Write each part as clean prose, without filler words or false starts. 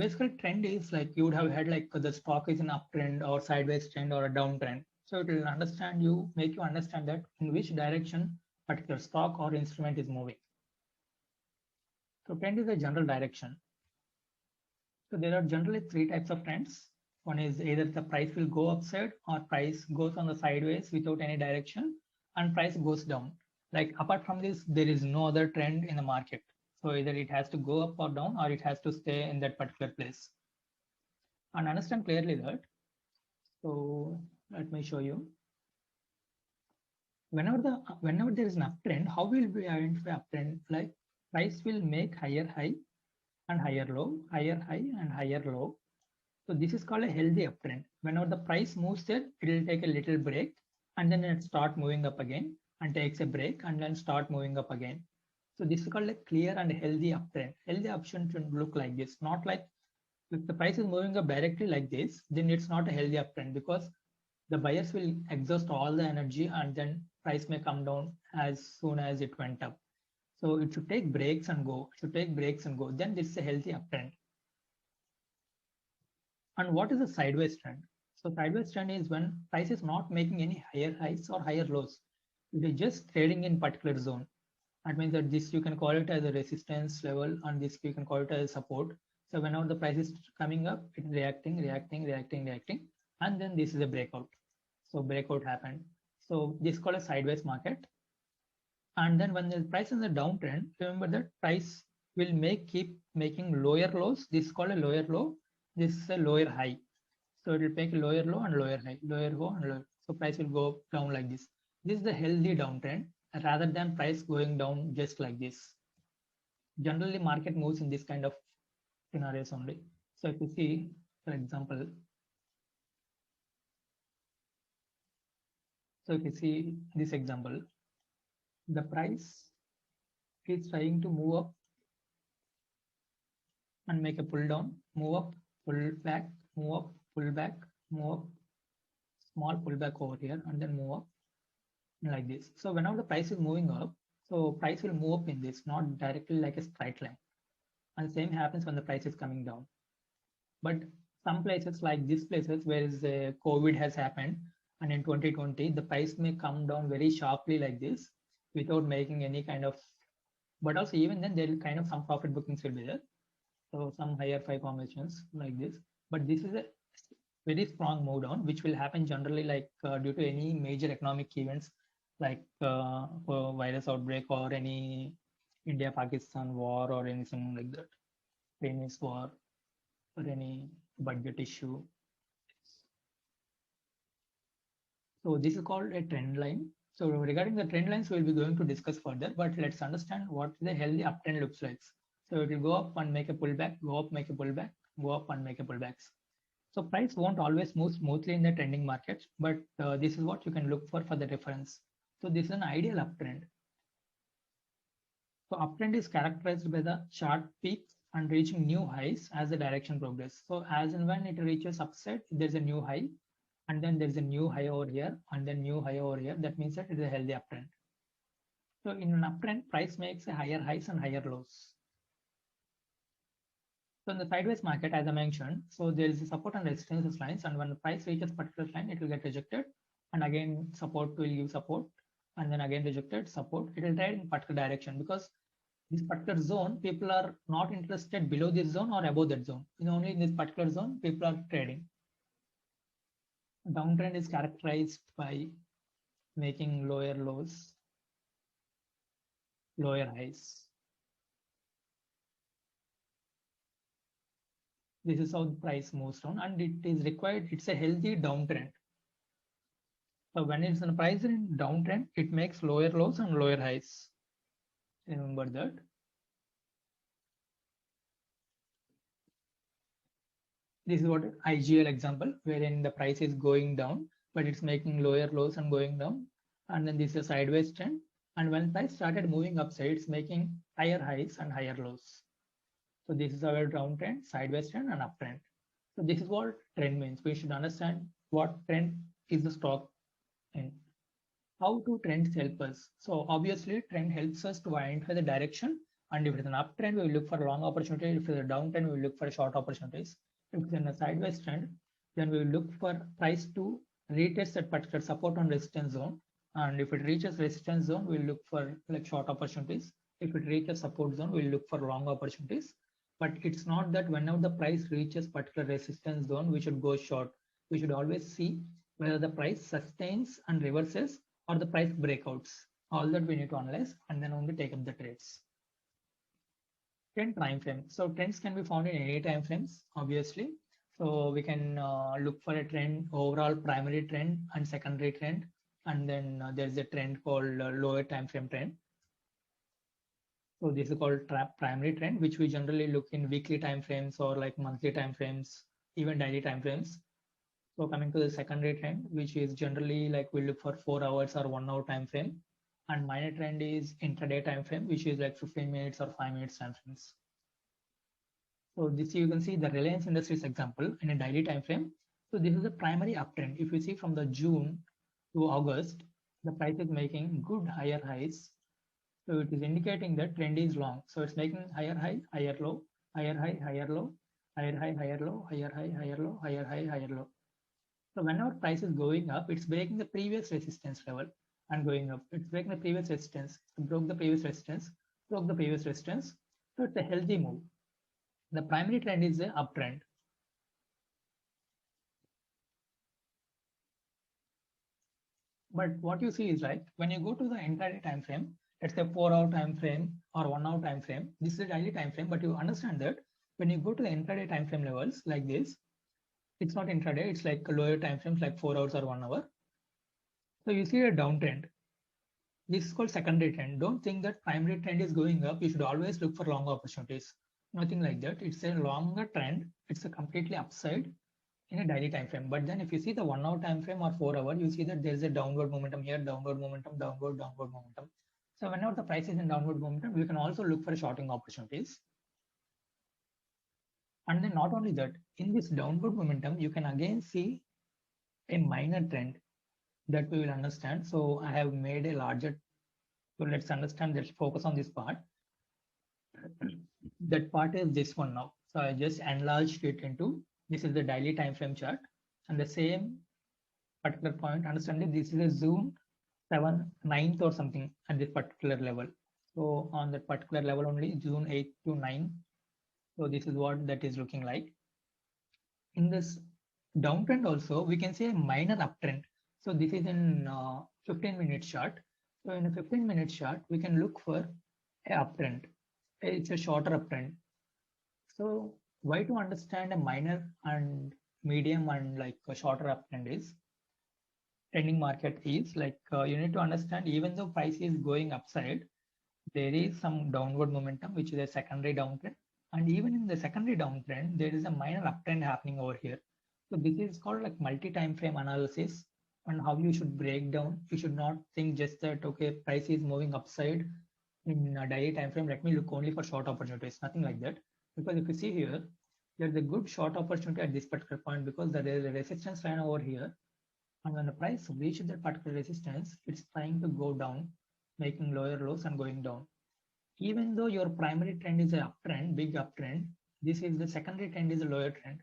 Basically, trend is like you would have had like the stock is an uptrend or sideways trend or a downtrend. So it will make you understand that in which direction particular stock or instrument is moving. So trend is a general direction. So there are generally three types of trends. One is either the price will go upside or price goes on the sideways without any direction and price goes down. Like apart from this, there is no other trend in the market. So either it has to go up or down or it has to stay in that particular place. And understand clearly that. So let me show you. Whenever there is an uptrend, how will we identify uptrend? Like price will make higher high and higher low, higher high and higher low. So this is called a healthy uptrend. Whenever the price moves there, it will take a little break and then it start moving up again and takes a break and then start moving up again. So this is called a clear and healthy uptrend. Healthy uptrend should look like this, not like if the price is moving up directly like this, then it's not a healthy uptrend because the buyers will exhaust all the energy and then price may come down as soon as it went up. So it should take breaks and go. It should take breaks and go. Then this is a healthy uptrend. And what is a sideways trend? So sideways trend is when price is not making any higher highs or higher lows. It is just trading in particular zone. That means that this you can call it as a resistance level and this you can call it as support. So whenever the price is coming up, it's reacting, and then this is a breakout. So breakout happened. So this is called a sideways market. And then when the price is in the downtrend, remember that price will keep making lower lows. This is called a lower low. This is a lower high. So it will make a lower low and lower high, lower low and lower. So price will go down like this. This is the healthy downtrend rather than price going down just like this. Generally, market moves in this kind of scenarios only. So if you see, for example, so if you see this example, the price is trying to move up and make a pull down, move up, pull back, move up, pull back, move up, small pullback over here, and then move up like this. So whenever the price is moving up, so price will move up in this, not directly like a straight line. And same happens when the price is coming down. But some places like these places where COVID has happened, and in 2020 the price may come down very sharply like this without making any kind of. But also even then there will kind of some profit bookings will be there. So some higher five formations like this. But this is a very strong move down, which will happen generally like due to any major economic events like virus outbreak or any India-Pakistan war or anything like that, Chinese war or any budget issue. So this is called a trend line. So regarding the trend lines, we'll be going to discuss further, but let's understand what the healthy uptrend looks like. So it will go up and make a pullback, go up, make a pullback, go up and make a pullbacks. So price won't always move smoothly in the trending markets, but this is what you can look for the reference. So this is an ideal uptrend. So uptrend is characterized by the sharp peaks and reaching new highs as the direction progresses. So as and when it reaches upside, there's a new high, and then there's a new high over here, and then new high over here. That means that it is a healthy uptrend. So in an uptrend, price makes a higher highs and higher lows. So in the sideways market, as I mentioned, so there is a support and resistance lines, and when the price reaches particular line, it will get rejected, and again support will give support, and then again rejected support. It will trade in particular direction because this particular zone, people are not interested below this zone or above that zone. Only in this particular zone, people are trading. Downtrend is characterized by making lower lows, lower highs. This is how the price moves down, and it is required. It's a healthy downtrend. So when it's in a price in downtrend, it makes lower lows and lower highs. Remember that. This is what IGL example, wherein the price is going down, but it's making lower lows and going down. And then this is a sideways trend. And when price started moving upside, it's making higher highs and higher lows. So this is our downtrend, sideways trend, and uptrend. So this is what trend means. We should understand what trend is the stock in. How do trends help us? So obviously, trend helps us to identify the direction And if it's an uptrend, we will look for long opportunity. If it's a downtrend, we will look for short opportunities. If it's in a sideways trend, then we will look for price to retest that particular support and resistance zone. And if it reaches resistance zone, we'll look for like short opportunities. If it reaches support zone, we'll look for long opportunities. But it's not that whenever the price reaches particular resistance zone, we should go short. We should always see whether the price sustains and reverses or the price breakouts. All that we need to analyze and then only take up the trades. Trend time frame. So trends can be found in any time frames, obviously. So we can look for a trend, overall primary trend and secondary trend. And then there's a trend called lower time frame trend. So this is called primary trend, which we generally look in weekly time frames or like monthly time frames, even daily time frames. So coming to the secondary trend, which is generally like we look for 4 hours or 1 hour time frame. And minor trend is intraday time frame, which is like 15 minutes or 5 minutes time frames. So this you can see the Reliance Industries example in a daily time frame. So this is the primary uptrend. If you see from the June to August, the price is making good higher highs. So it is indicating that trend is long. So it's making higher high, higher low, higher high, higher low, higher high, higher low, higher high, higher low, higher high, higher low. So whenever price is going up, it's breaking the previous resistance level and going up. It's breaking the previous resistance, broke the previous resistance, broke the previous resistance. So it's a healthy move. The primary trend is the uptrend. But what you see is like when you go to the intraday time frame, let's say 4 hour time frame or 1 hour time frame, this is a daily time frame, but you understand that when you go to the intraday time frame levels like this, it's not intraday, it's like lower time frames like 4 hours or 1 hour. So you see a downtrend. This is called secondary trend. Don't think that primary trend is going up. You should always look for long opportunities. Nothing like that. It's a longer trend. It's a completely upside in a daily time frame. But then if you see the 1 hour time frame or 4 hour, you see that there's a downward momentum here, downward momentum, downward momentum. So whenever the price is in downward momentum, we can also look for shorting opportunities. And then not only that, in this downward momentum, you can again see a minor trend that we will understand. So I have made a larger, so let's understand, let's focus on this part. That part is this one now. So I just enlarged it into, this is the daily time frame chart and the same particular point, understand that this is a June 9th or something at this particular level. So on that particular level only, June 8th to 9. So this is what that is looking like. In this downtrend also, we can see a minor uptrend. So this is in 15-minute chart. So in a 15-minute chart, we can look for a uptrend. It's a shorter uptrend. So why to understand a minor and medium and like a shorter uptrend is, trending market is like you need to understand even though price is going upside, there is some downward momentum, which is a secondary downtrend. And even in the secondary downtrend, there is a minor uptrend happening over here. So this is called like multi-time frame analysis and how you should break down. You should not think just that, okay, price is moving upside in a daily time frame, let me look only for short opportunities, nothing like that. Because if you see here, there's a good short opportunity at this particular point because there is a resistance line over here. And when the price reaches that particular resistance, it's trying to go down, making lower lows and going down. Even though your primary trend is an uptrend, big uptrend, this is the secondary trend is a lower trend.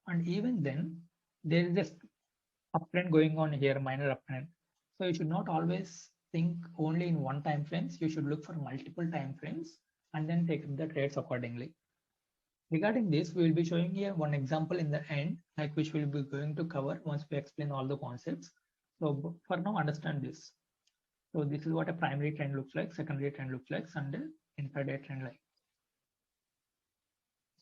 And even then, there is this uptrend going on here, minor uptrend. So you should not always think only in one time frames. You should look for multiple time frames and then take the trades accordingly. Regarding this, we will be showing here one example in the end, like which we'll be going to cover once we explain all the concepts. So for now, understand this. So this is what a primary trend looks like, secondary trend looks like, and an intraday trend like.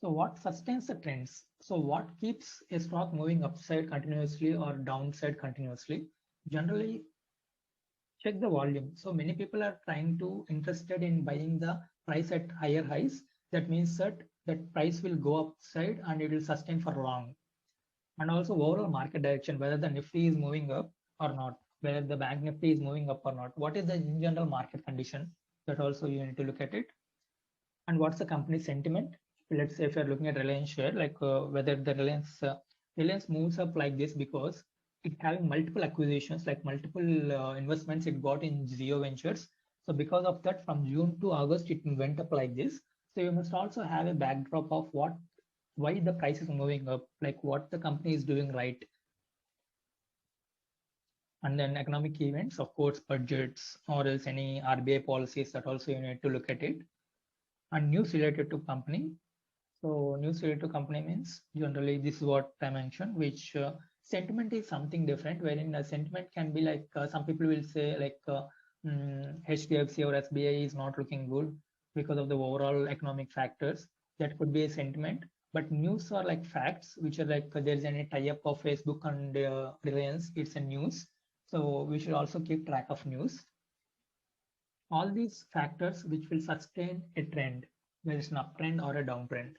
So what sustains the trends? So what keeps a stock moving upside continuously or downside continuously? Generally, check the volume. So many people are trying to interested in buying the price at higher highs. That means that price will go upside and it will sustain for long. And also overall market direction, whether the Nifty is moving up or not, whether the bank Nifty is moving up or not. What is the in general market condition? That also you need to look at it. And what's the company sentiment? Let's say if you're looking at Reliance share, like whether the Reliance moves up like this because it having multiple acquisitions, like multiple investments it got in Zero Ventures. So because of that, from June to August, it went up like this. So you must also have a backdrop of why the price is moving up, like what the company is doing right. And then economic events, of course, budgets or else any RBI policies, that also you need to look at it. And news related to company. So news related to company means generally this is what I mentioned, which sentiment is something different, wherein a sentiment can be like some people will say like HDFC or SBI is not looking good because of the overall economic factors. That could be a sentiment. But news are like facts, which are like there's any tie-up of Facebook and Reliance, it's a news. So we should also keep track of news. All these factors which will sustain a trend, whether it's an uptrend or a downtrend.